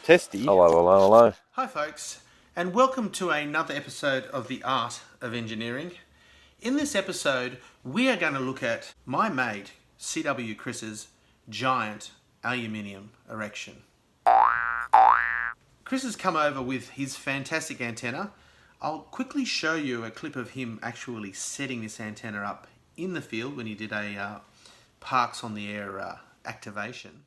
Testy. Hello, hello, hello. Hi folks, and welcome to another episode of The Art of Engineering. In this episode, we are going to look at my mate, CW Chris's giant aluminium erection. Chris has come over with his fantastic antenna. I'll quickly show you a clip of him actually setting this antenna up in the field when he did a Parks on the Air activation.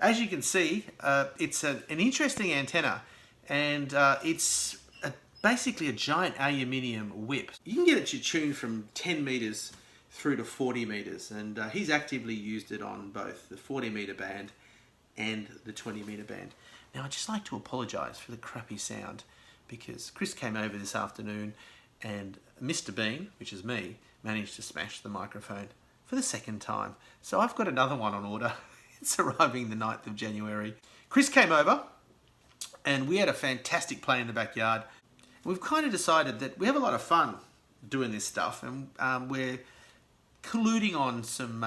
As you can see, it's an interesting antenna, and it's basically a giant aluminium whip. You can get it to tune from 10 meters through to 40 meters, and he's actively used it on both the 40 meter band and the 20 meter band. Now, I'd just like to apologize for the crappy sound, because Chris came over this afternoon and Mr. Bean, which is me, managed to smash the microphone for the second time. So I've got another one on order. It's arriving the 9th of January. Chris came over and we had a fantastic play in the backyard. We've kind of decided that we have a lot of fun doing this stuff, and we're colluding on some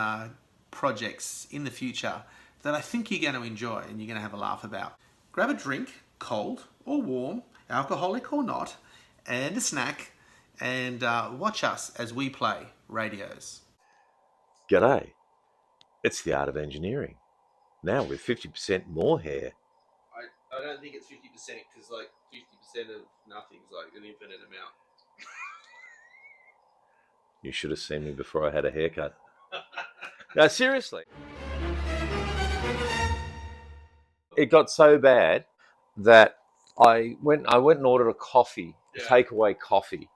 projects in the future that I think you're going to enjoy and you're going to have a laugh about. Grab a drink, cold or warm, alcoholic or not, and a snack, and watch us as we play radios. G'day. It's the art of engineering. Now with 50% more hair. I don't think it's 50%, because like 50% of nothing's like an infinite amount. You should have seen me before I had a haircut. No, seriously. It got so bad that I went and ordered a coffee, takeaway coffee.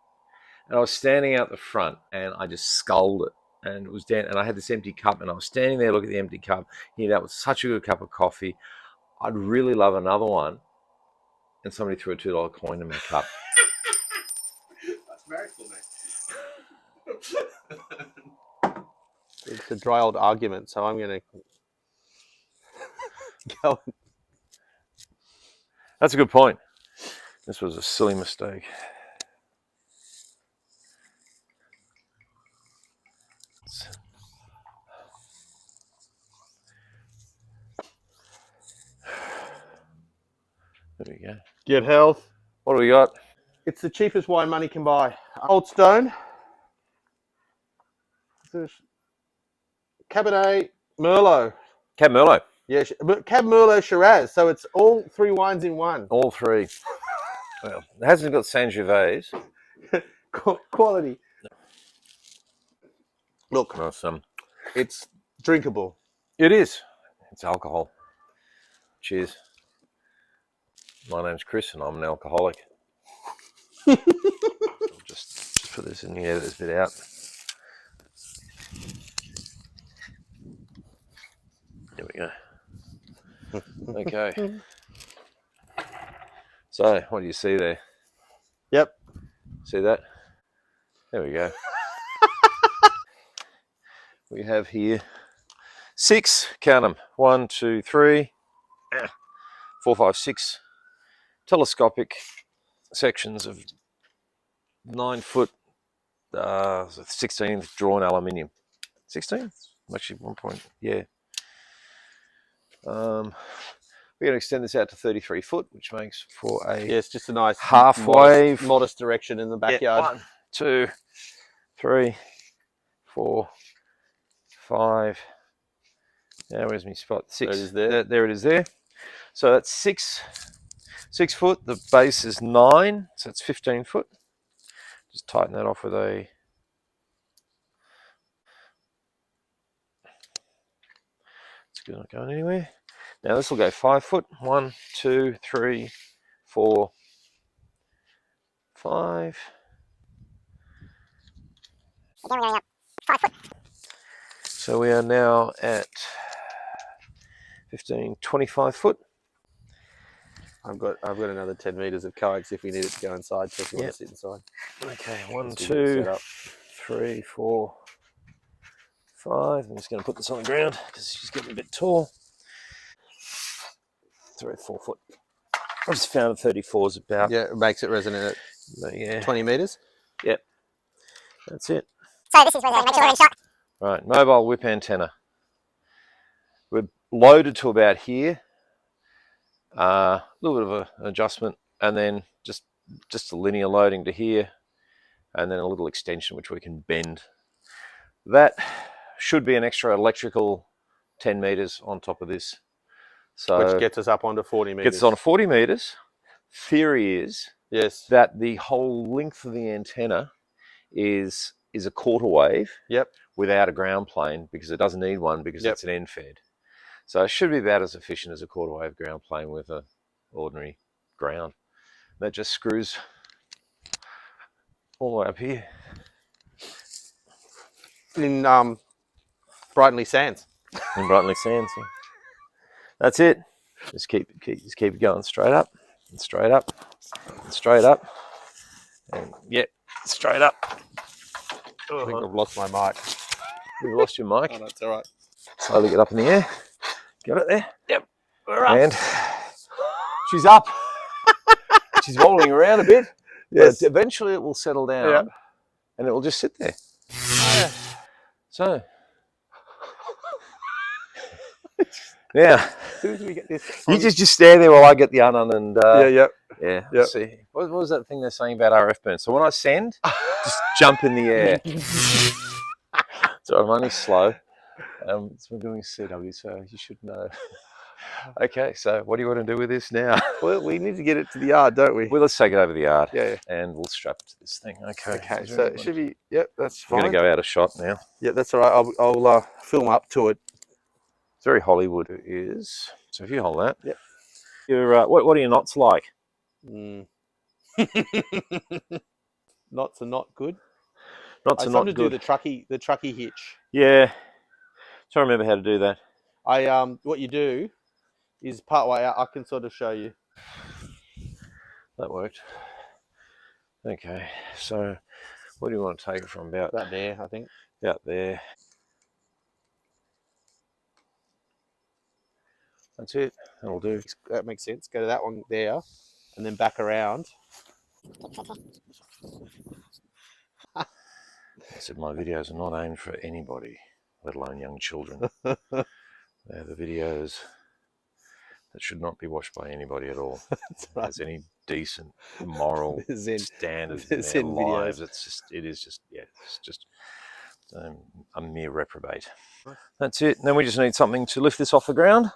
And I was standing out the front and I just sculled it. And it was down, and I had this empty cup, and I was standing there looking at the empty cup. That was such a good cup of coffee. I'd really love another one. And somebody threw a $2 coin in my cup. That's very cool, mate. It's a dry old argument, so I'm going to go. That's a good point. This was a silly mistake. There we go. Get health. What do we got? It's the cheapest wine money can buy. Old Stone. Cabernet Merlot. Cab Merlot. Yeah, Cab Merlot Shiraz. So it's all three wines in one. All three. Well, it hasn't got Sangiovese. Quality. Look, Awesome. it's drinkable. It is. It's alcohol. Cheers. My name's Chris and I'm an alcoholic. I'll just put this in the edit this bit out. There we go. Okay. So, what do you see there? Yep. See that? There we go. We have here 6, count them, 1, 2, 3, 4, 5, 6 telescopic sections of 9-foot, 16 drawn aluminium. 16? Actually, 1 point, yeah. We're going to extend this out to 33 foot, which makes for a Yes, just a nice halfway modest direction in the backyard. 1, 2, 3, 4, 5. Now where's my spot? 6. There it is there. There it is there. So that's 6 foot. The base is 9, so it's 15 foot. Just tighten that off with a. It's not going anywhere. Now this will go 5 foot. 1, 2, 3, 4, 5. Again, we're going up 5 foot. So we are now at 15, 25 foot. I've got another 10 meters of coax if we need it to go inside. So if you want to sit inside. Okay, 1, Just get it 2, set up. 3, 4, 5. I'm just going to put this on the ground because she's getting a bit tall. 3 or 4 foot. I just found 34 is about. Yeah, it makes it resonant at 20 meters. Yep, that's it. So this is where they make sure shot. Right, mobile whip antenna. We're loaded to about here. A little bit of an adjustment, and then just a linear loading to here, and then a little extension which we can bend. That should be an extra electrical 10 meters on top of this. So Which gets us up onto 40 meters. Gets us on 40 meters. Theory is that the whole length of the antenna is a quarter wave. Yep. Without a ground plane, because it doesn't need one because it's an end fed. So it should be about as efficient as a quarter wave ground plane with an ordinary ground. That just screws all the way up here. In Brightonley Sands. In Brightonley Sands. Yeah. That's it. Just keep it going straight up and straight up and straight up. And straight up. I think I've lost my mic. You've lost your mic. Oh, that's all right. Slowly get up in the air. Got it there. Yep. We're up. And she's up. She's wobbling around a bit. Yes. But eventually it will settle down and it will just sit there. So now, as soon as we get this, you just stare there while I get the unknown and Yep. See, what was that thing they're saying about RF burn? So when I send, just jump in the air. So I'm only slow. We're doing CW, so you should know. Okay, so what do you want to do with this now? Well, we need to get it to the yard, don't we? Well, let's take it over the yard. Yeah. And we'll strap it to this thing. Okay. So it should be. Yep, that's fine. We're going to go out of shot now. Yeah, that's all right. I'll film up to it. It's very Hollywood, it is. So if you hold that. Yep. You're, what are your knots like? Knots are not good. Knots are not good. Do the truckee hitch. Yeah. Try to remember how to do that. What you do is part way out. I can sort of show you. That worked. Okay. So what do you want to take it from? About there, I think. Out there. That's it. That'll do. That makes sense. Go to that one there, and then back around. I said my videos are not aimed for anybody, let alone young children. They're the videos that should not be watched by anybody at all. Has any decent moral standards in their lives. It's just a mere reprobate. That's it. And then we just need something to lift this off the ground.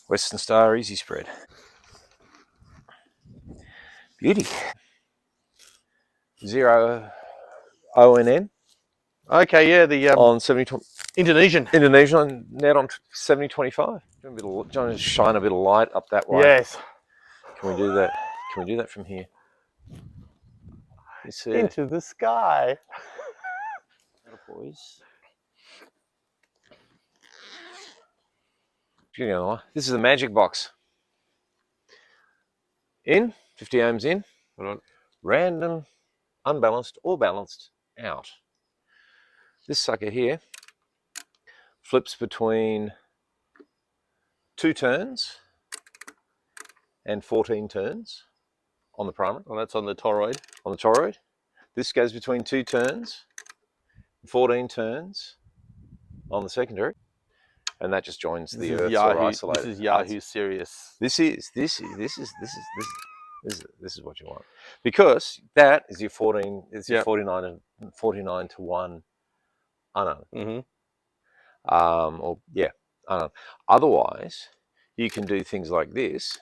Western Star Easy Spread. Beauty. 0 ONN. Okay, yeah, the on 70 Indonesian net on 7025. Trying to shine a bit of light up that way. Yes. Can we do that? Can we do that from here? Into the sky. Boys. This is a magic box. In 50 ohms in. Random, unbalanced or balanced out. This sucker here flips between 2 turns and 14 turns on the primary. Well, that's on the toroid. On the toroid. This goes between 2 turns, 14 turns on the secondary, and that just joins the Earth's or isolated. This is Yahoo Sirius. This is what you want, because that is your 14. It's your 49 to 1 unknown. Unknown. Otherwise, you can do things like this,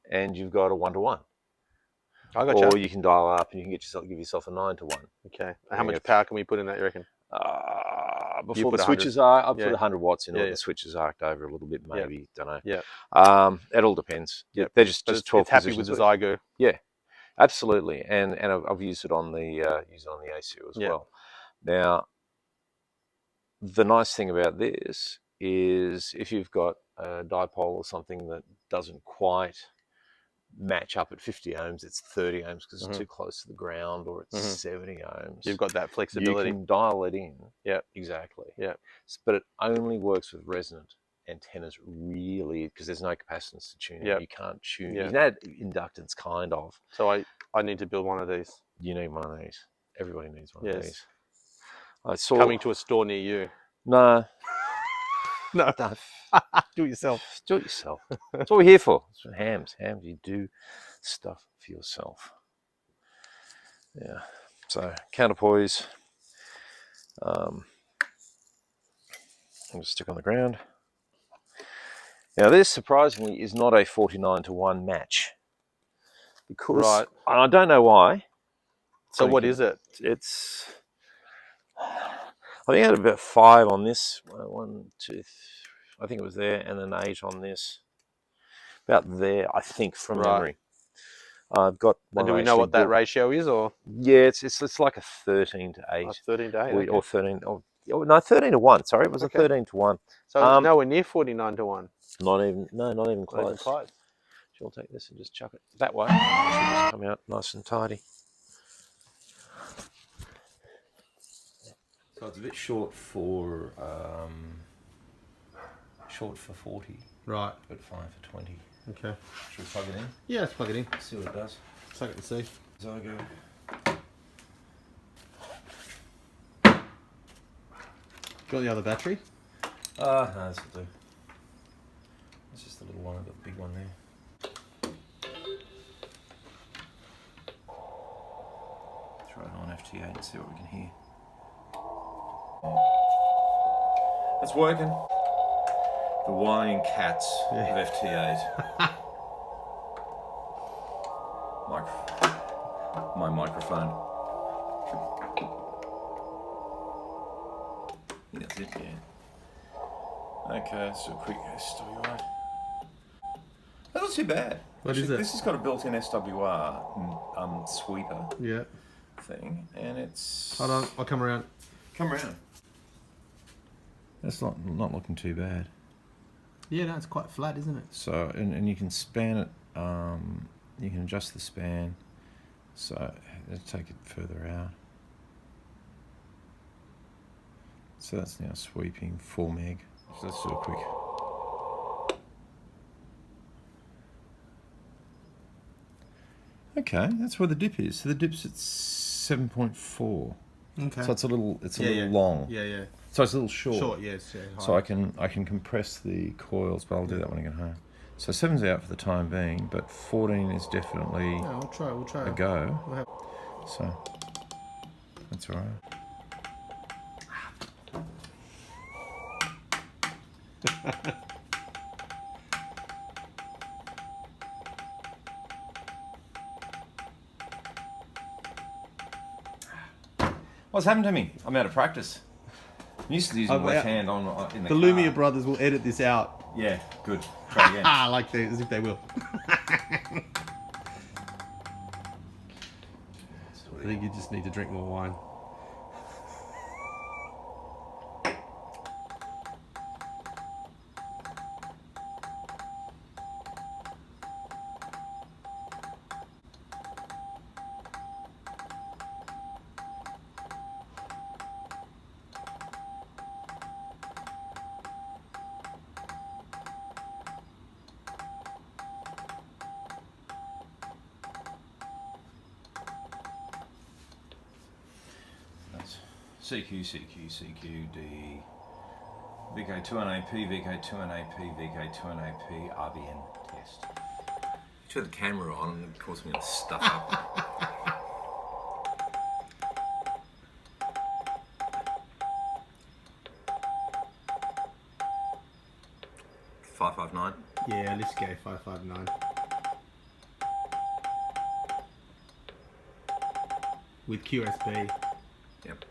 and you've got a 1-to-1. I got you. Or you can dial up and you can give yourself a 9-to-1. Okay. How much power can we put in that, you reckon? Before the switches are, I'll put 100 watts in it. The switches arced over a little bit, maybe. Don't know. Yeah. It all depends. Yeah. They're just 12 it's happy with the Zygo. Yeah, absolutely. And I've used it on the ACU as well. Now, the nice thing about this is if you've got a dipole or something that doesn't quite match up at 50 ohms, it's 30 ohms because it's too close to the ground, or it's 70 ohms. You've got that flexibility. You can dial it in. Yeah, exactly. Yeah, but it only works with resonant antennas, really, because there's no capacitance to tune in. You can't tune. You can add inductance, kind of. So I need to build one of these. You need one of these. Everybody needs one of these. I saw coming to a store near you. No. No. Do it yourself. Do it yourself. That's what we're here for. It's for hams. Hams, you do stuff for yourself. Yeah. So counterpoise. I'm going to stick on the ground. Now this, surprisingly, is not a 49-to-1 match. Because, and I don't know why. So what is it? It's, I think I had about 5 on this. 1, 2, 3, I think it was there, and then 8 on this. About there, I think, from memory. I've got one. And do we know what that ratio is, or? Yeah, it's like a 13 to 8. 13 to 8, or 13. No, 13 to 1. Sorry, it was a 13 to 1. So nowhere near 49 to 1. Not even close. Not even close. She'll take this and just chuck it that way. It should just come out nice and tidy. So it's a bit short for 40. Right. But fine for 20. Okay. Should we plug it in? Yeah, let's plug it in. See what it does. Suck it and see. Zygo. Got the other battery? No, this will do. It's just a little one. I've got the big one there. Throw it on FT8 and see what we can hear. That's working. The whining cats of FT8. My microphone. Yeah, that's it, yeah. Okay, so a quick SWR. That's not too bad. What is it? This has got a built-in SWR sweeper thing, and it's... Hold on, I'll come around. Come around. That's not looking too bad. Yeah, no, it's quite flat, isn't it? So, and you can span it, you can adjust the span, so let's take it further out. So that's now sweeping 4 meg. So let's do a quick. Okay, that's where the dip is. So the dip's at 7.4. Okay. So it's a little long. Yeah, yeah. So it's a little short. Short, yes. Yeah, So I can compress the coils, but I'll do that when I get home. So 7's out for the time being, but 14 is definitely we'll try. a go. So that's all right. What's happened to me? I'm out of practice. I'm used to using my left hand in the car. Lumia brothers will edit this out. Yeah, good. Try again. As if they will. I think you just need to drink more wine. CQ, D, VK2NAP, VK2NAP, VK2NAP, RBN test. Turn the camera on and of course I'm going to stuff up. $559. Yeah, let's go 559. With QSB. Yep.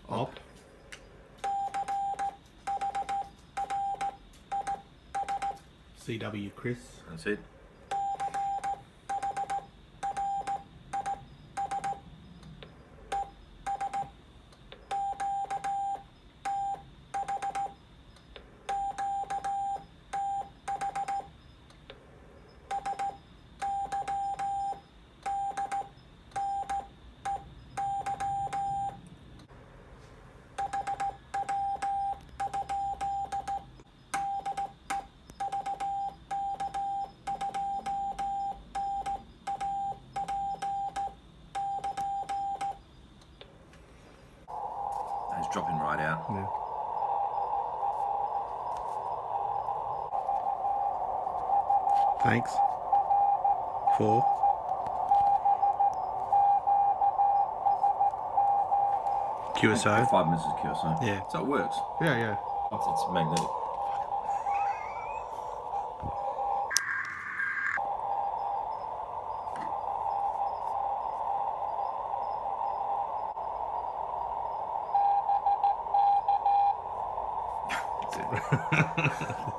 Op. CW Chris. That's it. It's dropping right out. Yeah. Thanks. 4. QSO. 5 minutes is QSO. Yeah. So it works. Yeah. It's magnetic.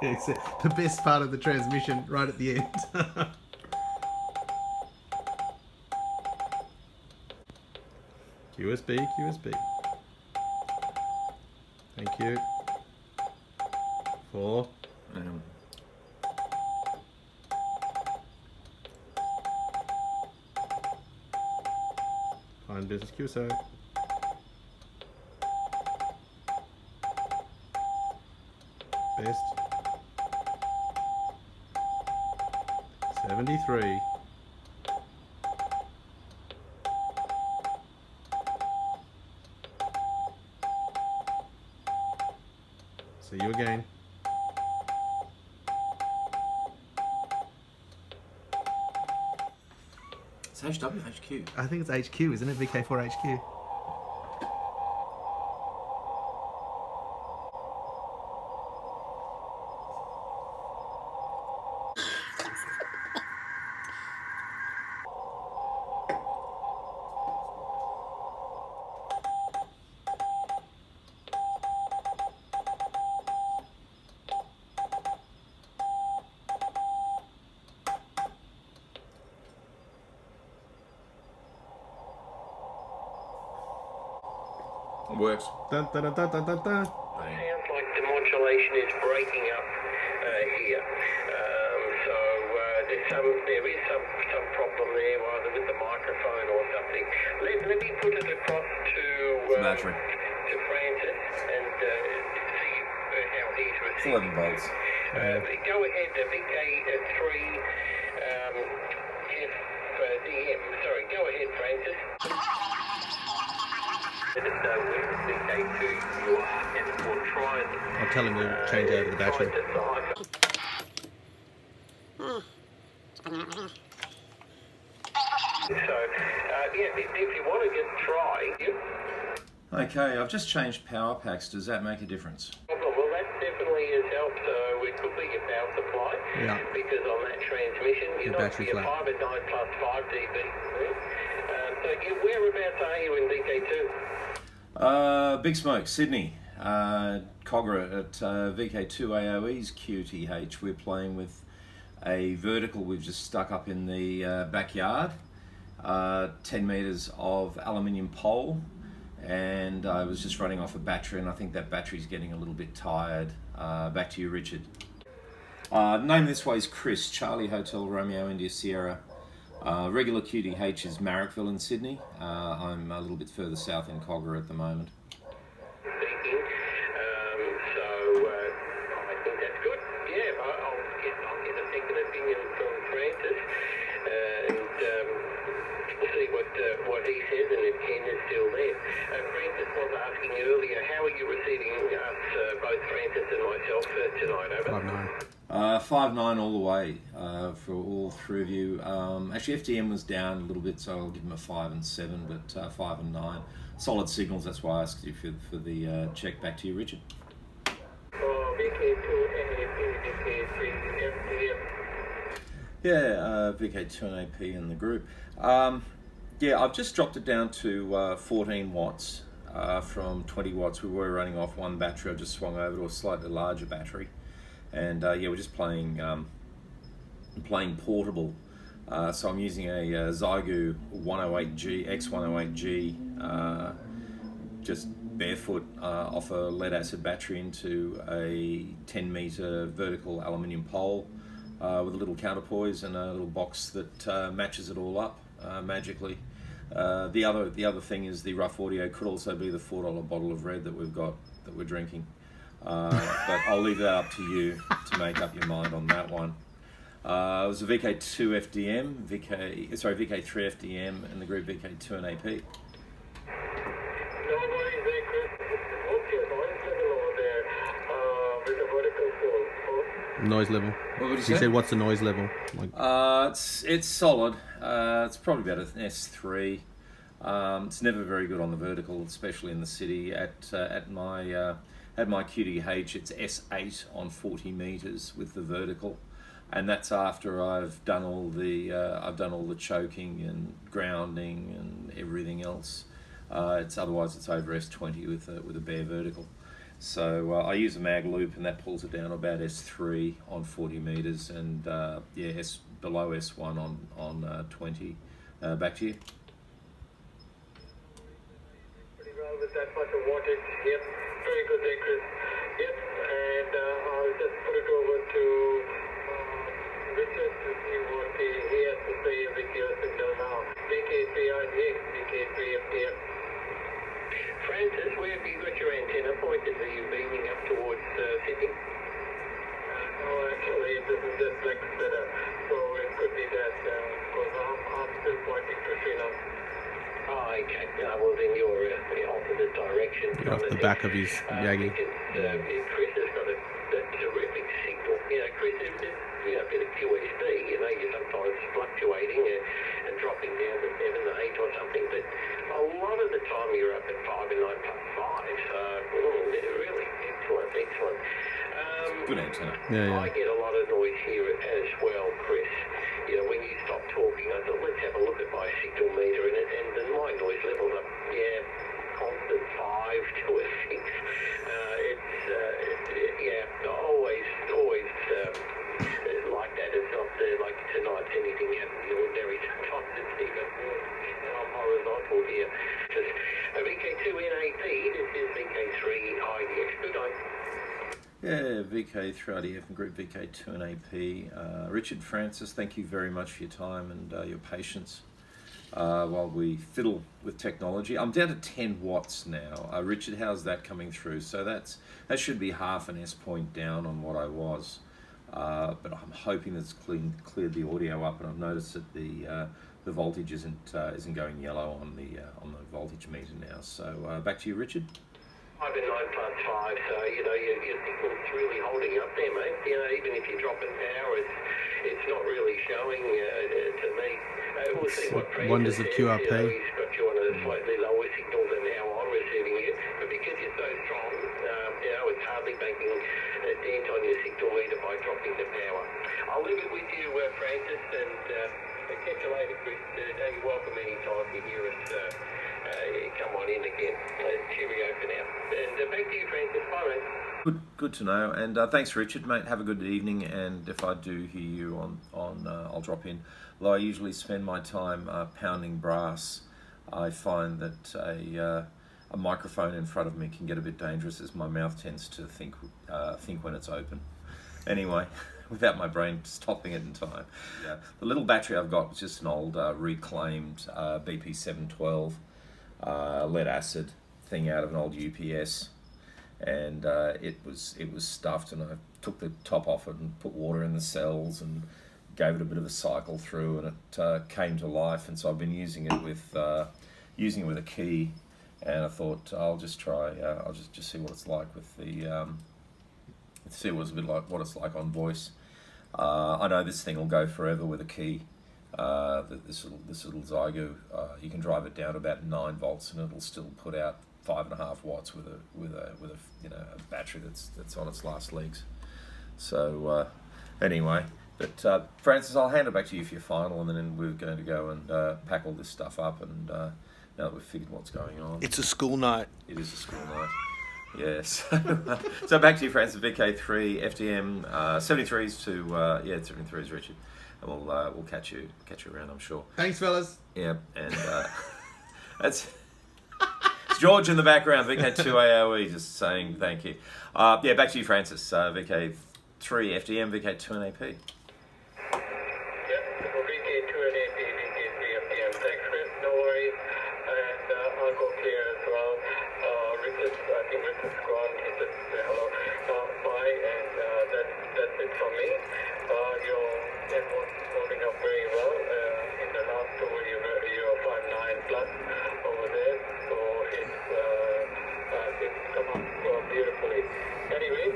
It's the best part of the transmission right at the end. USB. Thank you. 4. Fine business QSO. Best. 73. See you again. It's HW, HQ. I think it's HQ, isn't it? VK4 HQ. It works. Dun, dun, dun, dun, dun, dun, dun. Sounds like the modulation is breaking up here. There is some problem there, either with the microphone or something. Let me put it across to Battery. to Francis and see how he's It's receiving. 11 volts. Go ahead, VK3 FL-DIGI. Sorry, go ahead, Francis. Let us know where the VK2 you are, and we'll try and I'll tell him to change over the battery. So, if you want to just try, Okay, I've just changed power packs. Does that make a difference? well, that definitely has helped. So it could be your power supply, Yeah. because on that transmission, you're not battery your flat. 5 and 9 plus 5 dB. So whereabouts are you in VK2? Big Smoke, Sydney. Cogra at VK2AOE's QTH. We're playing with a vertical we've just stuck up in the backyard. 10 metres of aluminium pole, and I was just running off a battery, and I think that battery's getting a little bit tired. Back to you, Richard. Name this way is Chris, Charlie Hotel Romeo India Sierra. Regular QTH is Marrickville in Sydney. I'm a little bit further south in Cogra at the moment. Speaking. I think that's good. Yeah, I'll get a second opinion from Francis and see what he says, and if Ken is still there. Francis was asking earlier, how are you receiving us, both Francis and myself, tonight? Over. 5.9. 5.9 all the way for all three of you. Actually, FDM was down a little bit, so I'll give them a 5 and 7, but 5 and 9. Solid signals, that's why I asked you for the check. Back to you, Richard. Yeah, VK2NAP in the group. Yeah, I've just dropped it down to 14 watts from 20 watts. We were running off one battery. I just swung over to a slightly larger battery. And yeah, we're just playing playing portable. So I'm using a Zygu 108G, X108G, just barefoot off a lead acid battery into a 10-meter vertical aluminium pole with a little counterpoise and a little box that matches it all up magically. The other thing is the rough audio could also be the $4 bottle of red that we're drinking. But I'll leave that up to you to make up your mind on that one. It was a VK2 FDM, VK3 FDM, and the group VK2NAP. Noise level. What would you He say? said, "What's the noise level?" Like, It's solid. It's probably about an S3. It's never very good on the vertical, especially in the city. At my QTH, it's S8 on 40 meters with the vertical, and that's after I've done all the choking and grounding and everything else. Otherwise it's over S20 with a bare vertical. So I use a mag loop, and that pulls it down about S3 on 40 meters, and below S1 on 20. Back to you. Pretty well with that much of wattage. Yep, very good there, Chris. Yep, and I'll just put it over to Richard to see what he has to say with your signal now. VK3 FDM. Francis, where have you got your antenna pointed? Are you beaming up towards Sydney? No, actually, this is just like better. So it could be that, because I'm still pointing to Srinath. Oh, okay. Well, then you're opposite direction. off the back of his Yagi. Chris has got a terrific signal. Chris, a bit of QSD, you're sometimes fluctuating and dropping down to 7 or 8 or something, but a lot of the time you're up at 5 and 9 plus 5, so really excellent. Good antenna. Yeah. I get a lot of noise here as well, Chris. When you stop talking, I thought, let's have a look at my signal meter, and my noise level's up, constant 5 to a 6. Always like that. It's not like tonight's anything out of the ordinary. Sometimes it's even I'm horizontal here. Just a VK2NAP, this is VK3IDX. Good night. Yeah, VK3IDF and group VK2NAP. Richard, Francis, thank you very much for your time and your patience while we fiddle with technology. I'm down to 10 watts now. Richard, how's that coming through? So that should be half an S point down on what I was. But I'm hoping that's cleared the audio up, and I've noticed that the voltage isn't going yellow on the voltage meter now. So back to you, Richard. 5 and 9 plus 5, so your signal's really holding up there, mate. Even if you're dropping power, it's not really showing to me. We'll see what Francis Wonders of says. QRP. He's got you on a slightly lower signal than how I'm receiving it, but because you're so strong, it's hardly making a dent on your signal meter by dropping the power. I'll leave it with you, Francis, and catch you later, Chris. You're welcome anytime you hear us. Come on in again. Cheerio for now. And back to you, Francis. Bye, mate. Good to know, and thanks, Richard, mate. Have a good evening, and if I do hear you on I'll drop in. Although I usually spend my time pounding brass, I find that a microphone in front of me can get a bit dangerous, as my mouth tends to think when it's open. Anyway, without my brain stopping it in time. Yeah. The little battery I've got is just an old reclaimed BP712 lead acid thing out of an old UPS, and it was stuffed, and I took the top off it and put water in the cells and gave it a bit of a cycle through, and it came to life. And so I've been using it with a key, and I thought I'll just try I'll just see what it's like with the see what it's like on voice. I know this thing will go forever with a key. This little Zygu, you can drive it down to about 9 volts, and it'll still put out 5.5 watts with a battery that's on its last legs. So anyway, but Francis, I'll hand it back to you for your final, and then we're going to go and pack all this stuff up. And now that we've figured what's going on, It's a school night. it is a school night. Yes. So back to you, Francis. VK3 FDM 73s to 73s, Richard. and we'll catch you around, I'm sure. Thanks, fellas. Yeah, and that's it's George in the background, VK2AOE, just saying thank you. Yeah, back to you, Francis. VK3 FDM, VK2NAP. Yep, VK2NAP, VK3 FDM. Thanks, Chris. No worries. And I'll go clear as well. Richard, I think Richard's gone. He said hello. Bye, and that's it from me. Your network is holding up very well. In the last tour, you're 5.9 plus over there, so it's come up beautifully. Anyway,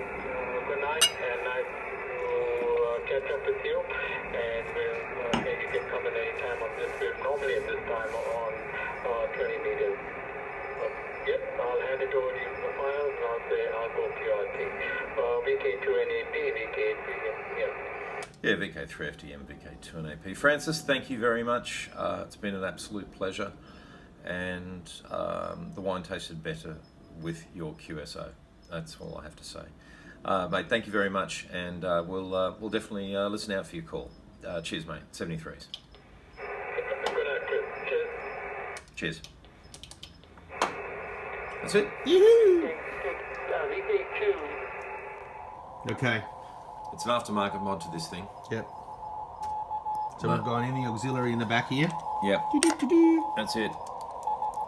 good night, and nice to catch up with you. And maybe you can come in any time on this trip. Normally at this time on 20 meters. Yep, I'll hand it over to you for the files, and I'll go QRT. VK2NAP, VK3, yeah. Yeah, VK3 FDM, VK2NAP. Francis, thank you very much. It's been an absolute pleasure, and the wine tasted better with your QSO. That's all I have to say. Mate, thank you very much, and we'll definitely listen out for your call. Cheers, mate. 73s. Good night, Chris. Cheers. Cheers. That's it. Yoo-hoo! VK2. Okay. It's an aftermarket mod to this thing. Yep. So we've got any auxiliary in the back here. Yep. Doo-doo-doo-doo. That's it.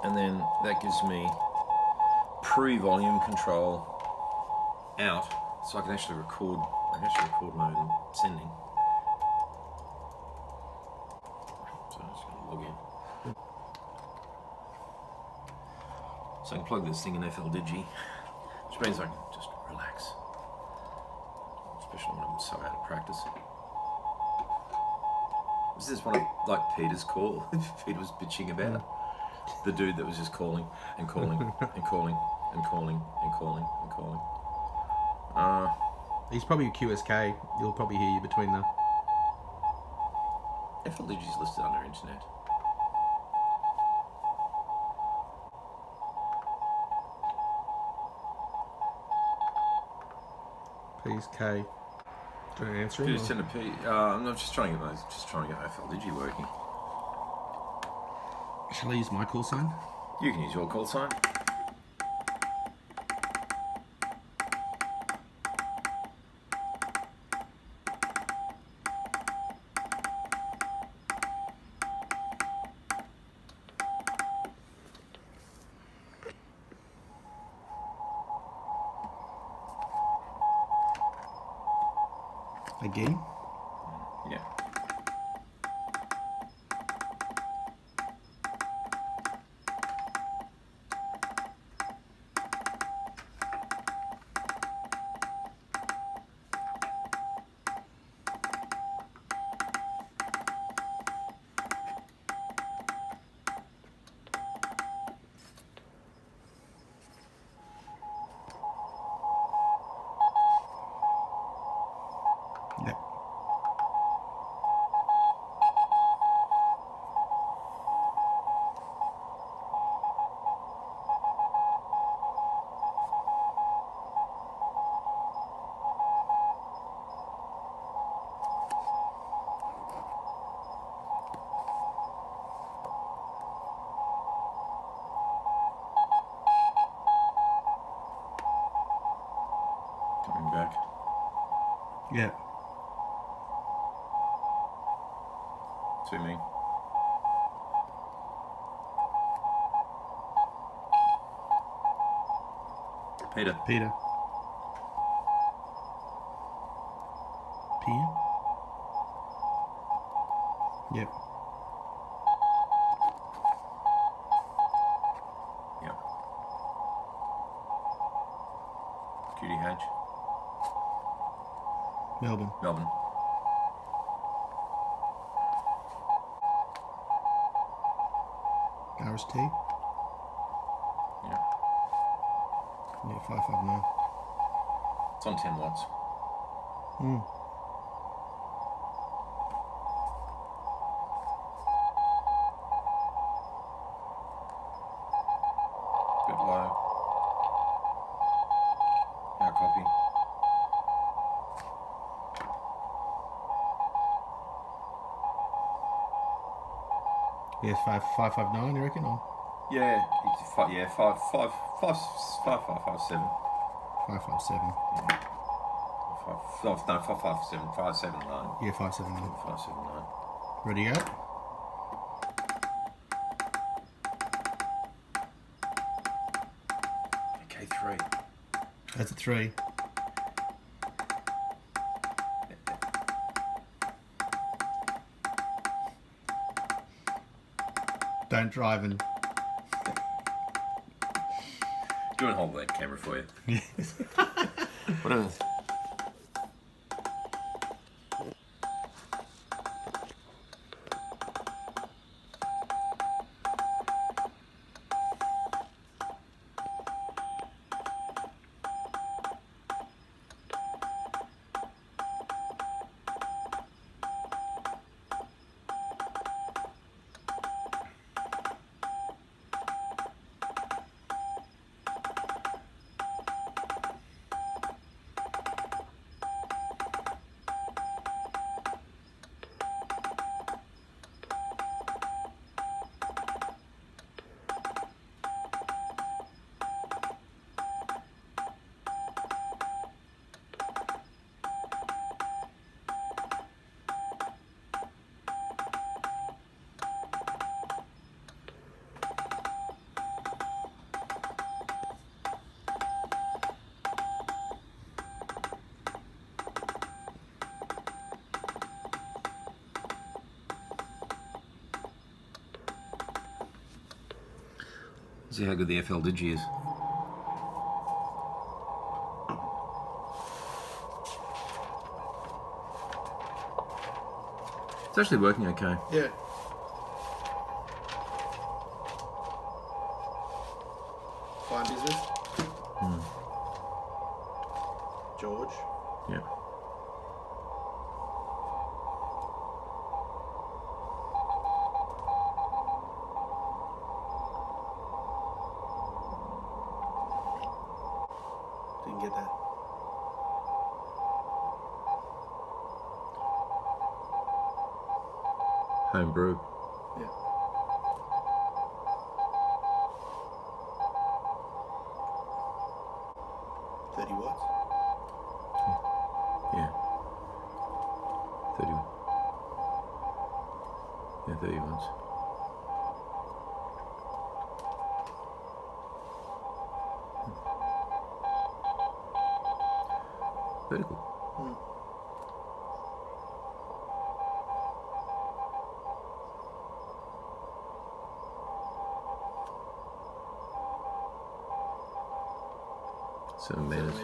And then that gives me pre-volume control out, so I can actually record. I can actually record mode and sending. So I'm just going to log in. So I can plug this thing in FL-DIGI, which means I can just relax, especially when I'm so out of practice. Was this one of like Peter's call? Peter was bitching about the dude that was just calling and calling and calling and calling and calling and calling. He's probably a QSK. He'll probably hear you between the... FL-DIGI is listed under internet. P's K. Do you want to answer him? Peter's or- 10 to P. I'm just trying to get FL-DIGI working. Shall I use my call sign? You can use your call sign. Again? Yeah. Yep. Coming back. Yeah. To me. Peter. Peter. PM? Yep. Yep. QDH. Melbourne. Melbourne. RST? Yeah. Yeah, 559. It's on 10 watts. Mm. Bit low. Now copy. Yeah, 559, you reckon? Or Yeah, yeah, 5.7. 557. No, 5.7, 5.79. Yeah, 579. 5.79. Ready to go? Okay, 3. That's a 3. Don't drive and... Do you want to hold that camera for you? Whatever. See how good the FL-DIGI is. It's actually working okay. Yeah. Fine business. George. Yeah. Didn't get that. Home brew. Yeah. $30. Yeah. 31. Yeah, 30 ones. Vertical. Seven meters.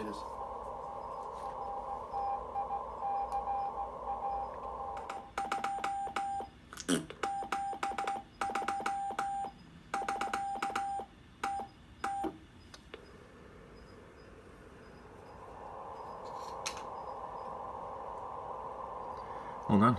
Well done.